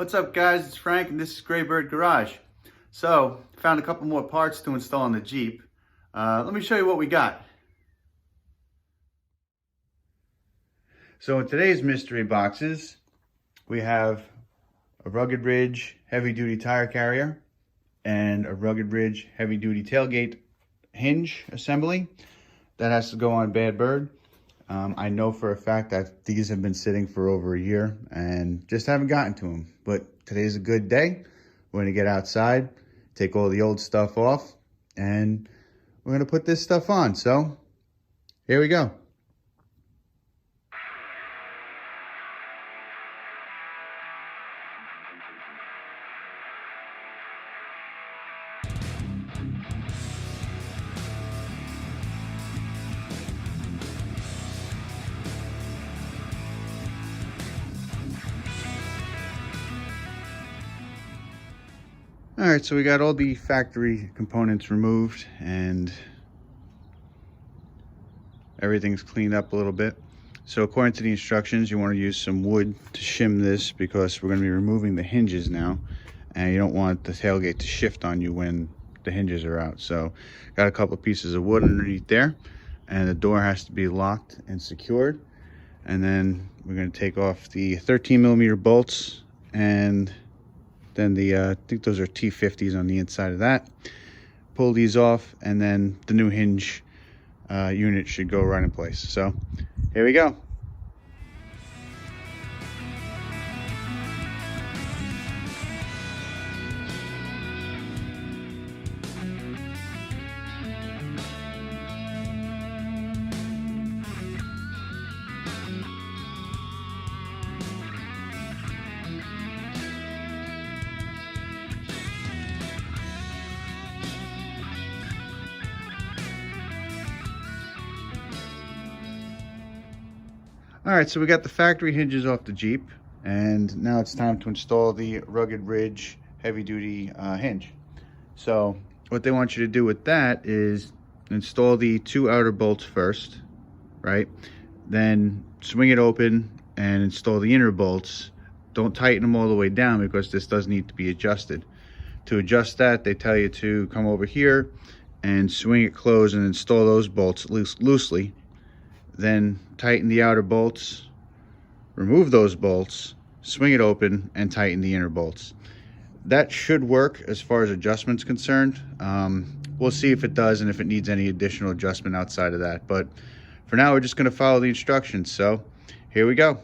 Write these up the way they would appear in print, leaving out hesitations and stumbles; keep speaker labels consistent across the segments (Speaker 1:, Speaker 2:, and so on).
Speaker 1: What's up guys, it's Frank and this is Graybird Garage. So, found a couple more parts to install on the Jeep. Let me show you what we got. So in today's mystery boxes, we have a Rugged Ridge heavy duty tire carrier and a Rugged Ridge heavy duty tailgate hinge assembly. That has to go on Bad Bird. I know for a fact that these have been sitting for over a year and just haven't gotten to them. But today's a good day. We're gonna get outside, take all the old stuff off, and we're gonna put this stuff on. So here we go. All right, so we got all the factory components removed and everything's cleaned up a little bit. So according to the instructions, you want to use some wood to shim this because we're going to be removing the hinges now, and you don't want the tailgate to shift on you when the hinges are out. So got a couple pieces of wood underneath there, and the door has to be locked and secured. And then we're going to take off the 13mm bolts, and then the I think those are T50s on the inside of that. Pull these off, and then the new hinge unit should go right in place. So here we go. All right, so we got the factory hinges off the Jeep, and now it's time to install the Rugged Ridge heavy-duty hinge. So what they want you to do with that is install the two outer bolts first, right? Then swing it open and install the inner bolts. Don't tighten them all the way down because this does need to be adjusted. To adjust that, they tell you to come over here and swing it closed and install those bolts loosely. Then tighten the outer bolts, remove those bolts, swing it open, and tighten the inner bolts. That should work as far as adjustment's concerned. We'll see if it does and if it needs any additional adjustment outside of that. But for now, we're just going to follow the instructions. So here we go.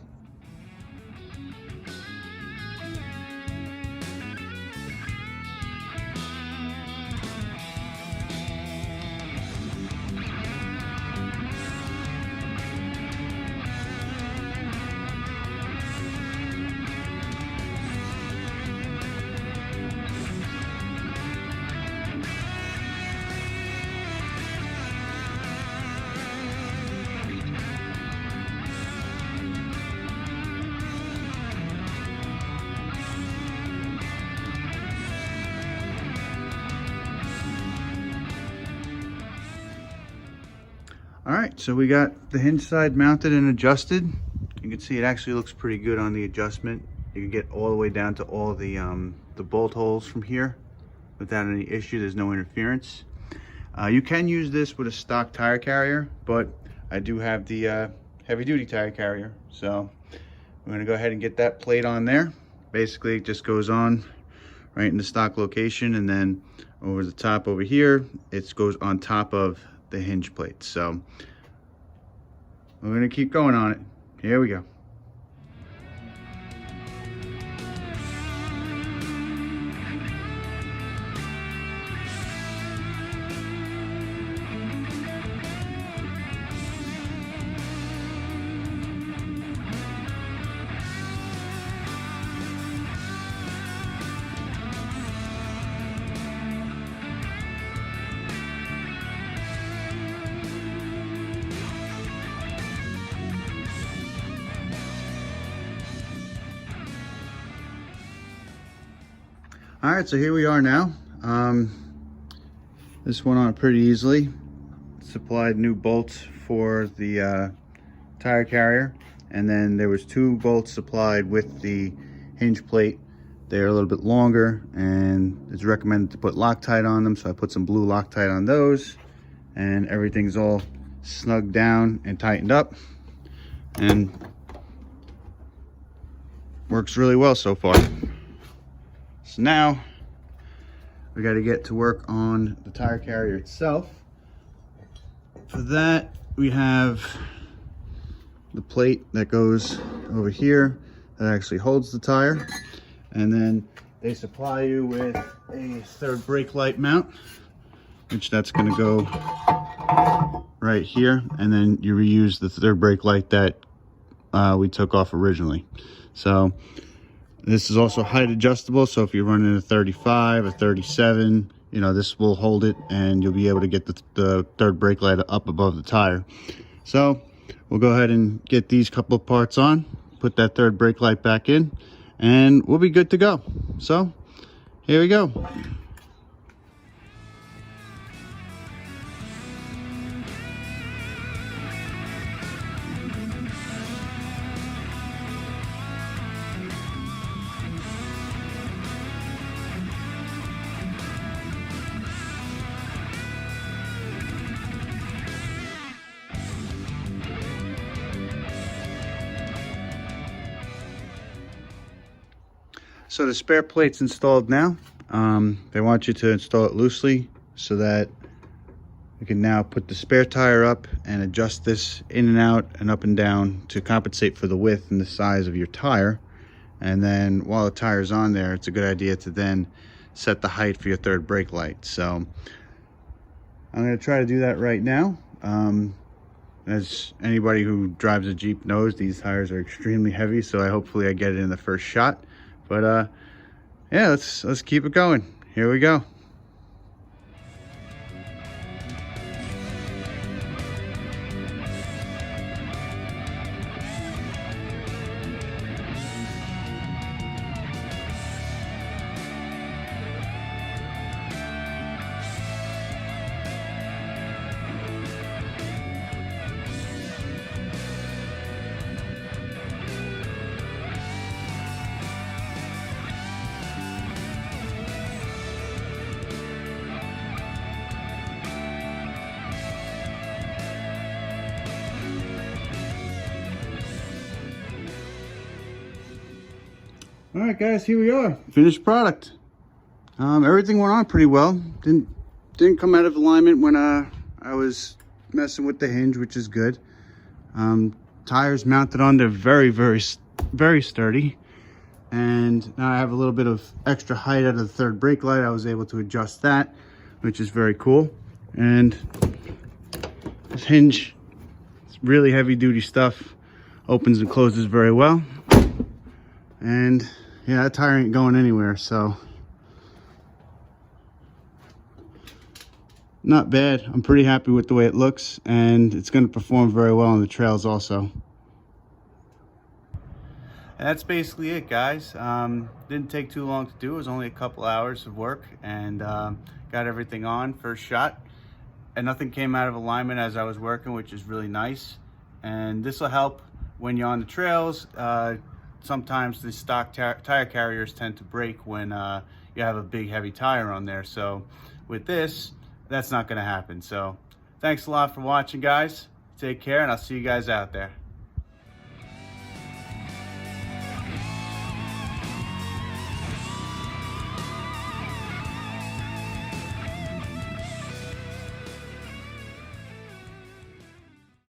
Speaker 1: All right, so we got the hinge side mounted and adjusted. You can see it actually looks pretty good on the adjustment. You can get all the way down to all the bolt holes from here without any issue. There's no interference. You can use this with a stock tire carrier, but I do have the heavy duty tire carrier. So we're gonna go ahead and get that plate on there. Basically, it just goes on right in the stock location, and then over the top over here, it goes on top of the hinge plate. So we're going to keep going on it. Here we go. All right, so here we are now. This went on pretty easily. Supplied new bolts for the tire carrier, and then there was 2 bolts supplied with the hinge plate they're a little bit longer, and it's recommended to put Loctite on them. So I put some blue Loctite on those, and everything's all snugged down and tightened up, and works really well so far. So now we got to get to work on the tire carrier itself. For that, we have the plate that goes over here that actually holds the tire, and then they supply you with a third brake light mount, which that's going to go right here, and then you reuse the third brake light that we took off originally. So this is also height adjustable, so if you're running a 35, a 37, you know, this will hold it, and you'll be able to get the third brake light up above the tire. So we'll go ahead and get these couple of parts on, put that third brake light back in, and we'll be good to go. So here we go. So the spare plate's installed now. They want you to install it loosely so that you can now put the spare tire up and adjust this in and out and up and down to compensate for the width and the size of your tire. And then while the tire's on there, it's a good idea to then set the height for your third brake light. So I'm going to try to do that right now. As anybody who drives a Jeep knows, these tires are extremely heavy, so hopefully I get it in the first shot. But yeah, let's keep it going. Here we go. All right, guys, here we are. Finished product. Everything went on pretty well. Didn't come out of alignment when I was messing with the hinge, which is good. Tires mounted on, they're very, very, very sturdy. And now I have a little bit of extra height out of the third brake light. I was able to adjust that, which is very cool. And this hinge, it's really heavy duty stuff. Opens and closes very well. And yeah, that tire ain't going anywhere, so not bad. I'm pretty happy with the way it looks, and it's going to perform very well on the trails also. And that's basically it, guys. Didn't take too long to do. It was only a couple hours of work, and got everything on first shot, and nothing came out of alignment as I was working, which is really nice. And this will help when you're on the trails. Sometimes the stock tire carriers tend to break when you have a big heavy tire on there. So with this, that's not going to happen. So thanks a lot for watching, guys. Take care, and I'll see you guys out there.